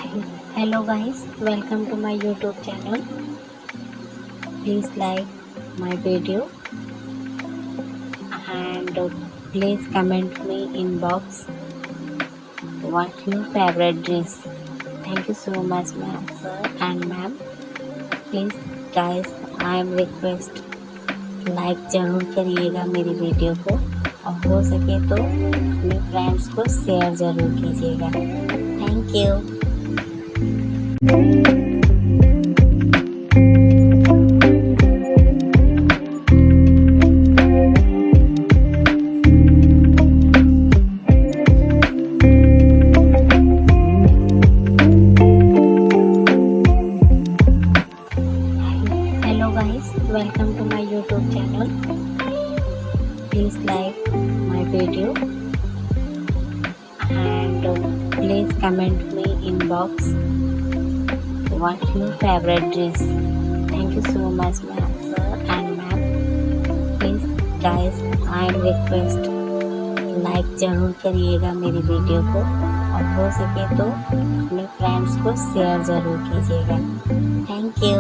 Hello guys, welcome to my YouTube channel. Please like my video and please comment me in box what your favorite dress. Thank you so much ma'am, sir and ma'am. Please guys, I am request like ज़रूर करिएगा मेरी video को और हो सके तो अपने friends को शेयर ज़रूर कीजिएगा। Thank you. Hello guys, welcome to my YouTube channel. Please like my video and please comment me in box what your favorite dress. Thank you so much ma'am, sir and ma'am. Please guys, I am request like ज़रूर करिएगा मेरी video को और हो सके तो अपने friends को शेयर ज़रूर कीजिएगा। Thank you.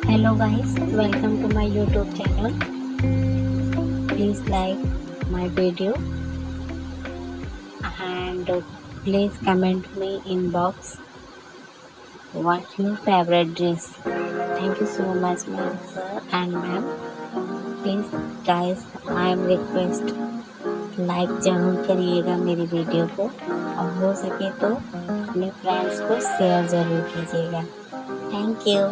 Hello guys, welcome to my YouTube channel. Please like my video and please comment me in box what your favorite dress. Thank you so much ma'am, sir and ma'am. Please guys, I am request like ज़रूर करिएगा मेरी video को और हो सके तो अपने friends को शेयर ज़रूर कीजिएगा। Thank you.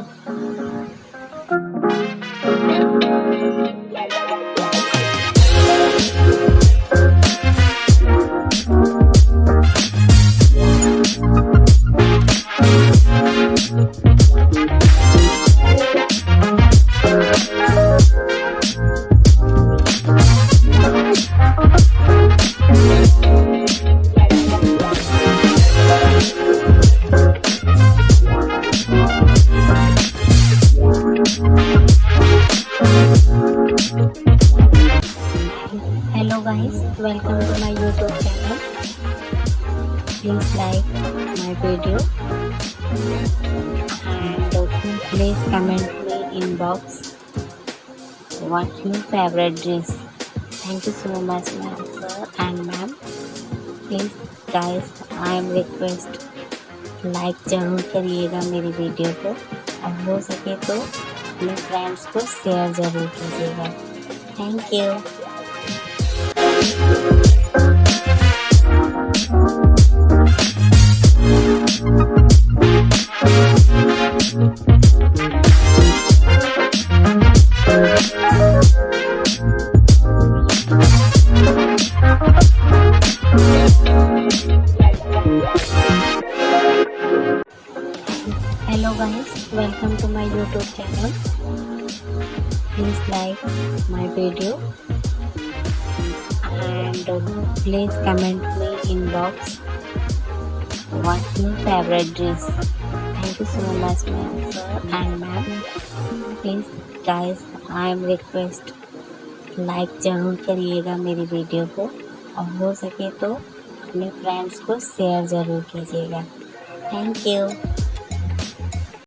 Hello guys, welcome to my YouTube channel. Please like my video and please comment me in box what your favorite dress. Thank you so much ma'am, sir and ma'am. Please guys, I am request like ज़रूर करिएगा मेरी video को और हो सके तो अपने friends को शेयर ज़रूर कीजिएगा। Thank you. Hello guys, welcome to my YouTube channel. Please like my video and please comment me in box what your favorite dress. Thank you so much ma'am, sir and ma'am. Please guys, I am request like ज़रूर करिएगा मेरी video को और हो सके तो अपने friends को शेयर ज़रूर कीजिएगा। Thank you.